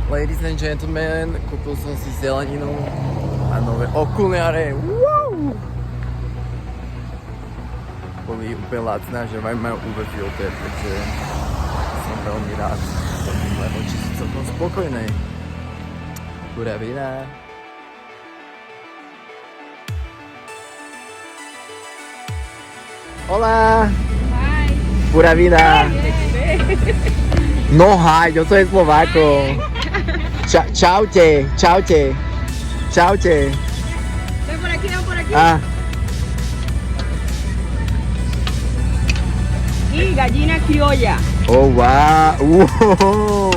Ladies and gentlemen, kúpil som si zeleninu a nové okuliare. Wow! Boli úplne lacné, že majú UV filter, takže som veľmi rád. Moje oči sú celkom spokojné. Pura vida. Hola! Hi. Pura vida. No hi, yo soy eslovaco. Čaute, čaute. Čaute. Ven por aquí, ven por aquí. Ah, Y gallina criolla. oh wow. Wow.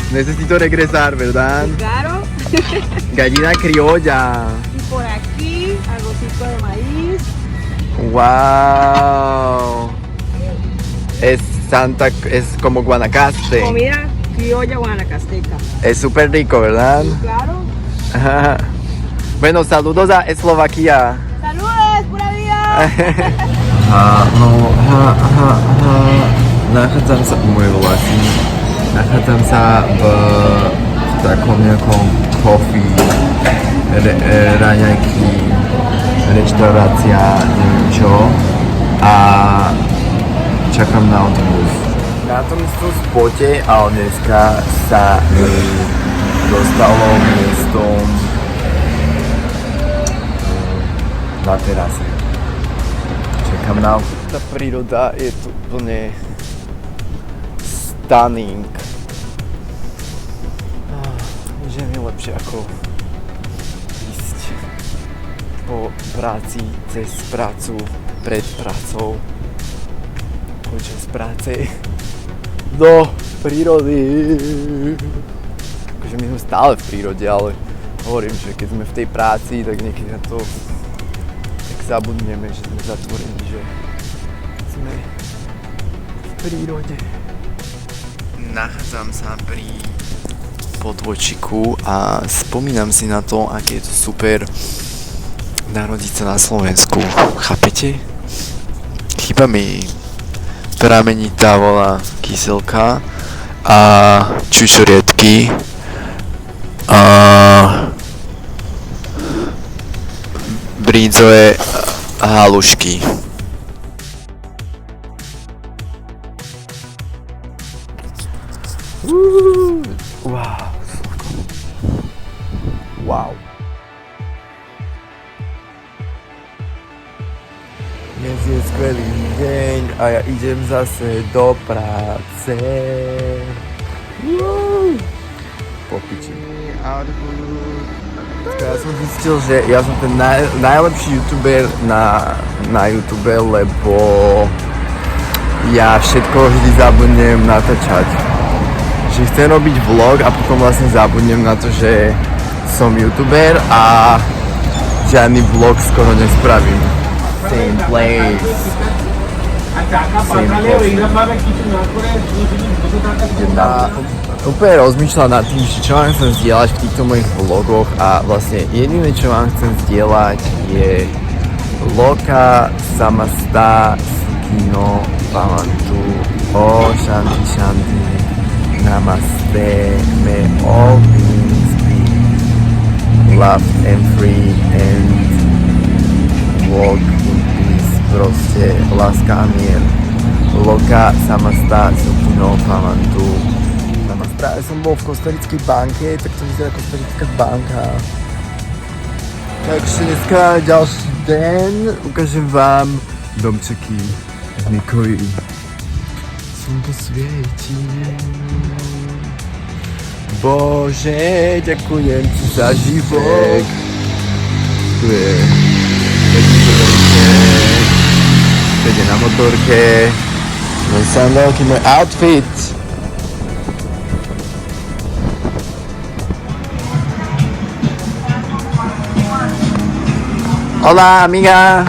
Necesito regresar, ¿verdad? Claro. Gallina criolla. Y por aquí, arrocito de maíz. Wow. Es como Guanacaste. Comida criolla guanacasteca. Es súper rico, ¿verdad? Claro. Ajá. Bueno, saludos a Eslovaquia. ¡Saludos! ¡Pura vida! Nachádzam sa, môj vlastný, nachádzam sa v takom nejakom coffee, raňajky, reštaurácia, neviem čo, a čakám na autobus. Na tom istom spote, ale dneska sa mi dostalo miestom na terase. Čakám na... Tá príroda je tu úplne stunning. Že je lepšie ako ísť po práci, cez prácu, pred prácou, počas práce do prírody. Akože my sme stále v prírode, ale hovorím, že keď sme v tej práci, tak niekedy na to tak zabudneme, že sme zatvorení, že sme v prírode. Nachádzam sa pri podvočiku a spomínam si na to, aké je to super narodiť sa na Slovensku. Chápete? Chýba mi pramenitá vola kyselka a čučoriedky a brídzové halušky. Wow. Wow. Dnes je skvelý deň a ja idem zase do práce. Po piči. Ja som zistil, že ja som ten najlepší youtuber na YouTube, lebo ja všetko vždy zabudnem natáčať. Že chcem robiť vlog a potom vlastne zabudnem na to, že som youtuber a žiadny vlog skoro nespravím. Same place. Úplne rozmýšľam nad tým, čo vám chcem zdieľať v týchto mojich vlogoch a vlastne jediné, čo vám chcem zdieľať je Loka Samasta Sukino Pavantu O Shanti Shanti Namaste, may all beings be loved and free and walk in peace, proste láska a mier. Loka Samasta Sukino Pavantu. Práve som bol v Kostarickej banke, tak to vyzerá Kostarická banka. Takže dneska ďalší deň, ukážem vám domčeky v Nikoji. Slnko svieti. Bože, ďakujem ti za život. Tu je Fede na motorke. Môj sandálky, môj outfit. Hola, amiga.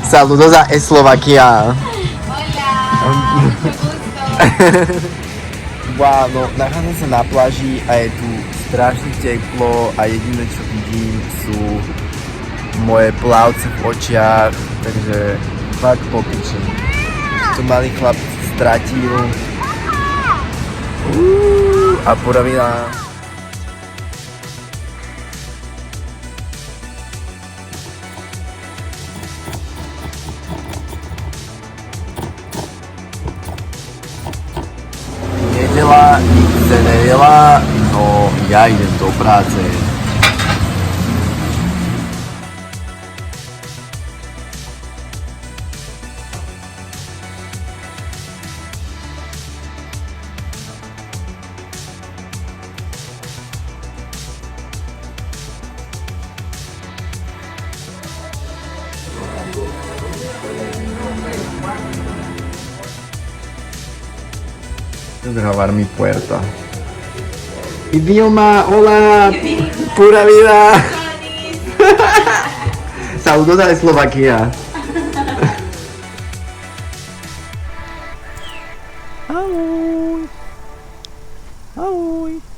Saludos a Eslovaquia. Hola. Wow, no nachádzam sa na pláži a je tu strašne teplo a jediné čo vidím sú moje plavce v očiach, takže fakt po piči. Tu malý chlap stratil. A pura vida. Nedela, nič se nedelá, no ja idem do práce. Grabar mi puerta. Idioma, hola, pura vida. Saludos a Eslovaquia. Ahoj. Ahoj.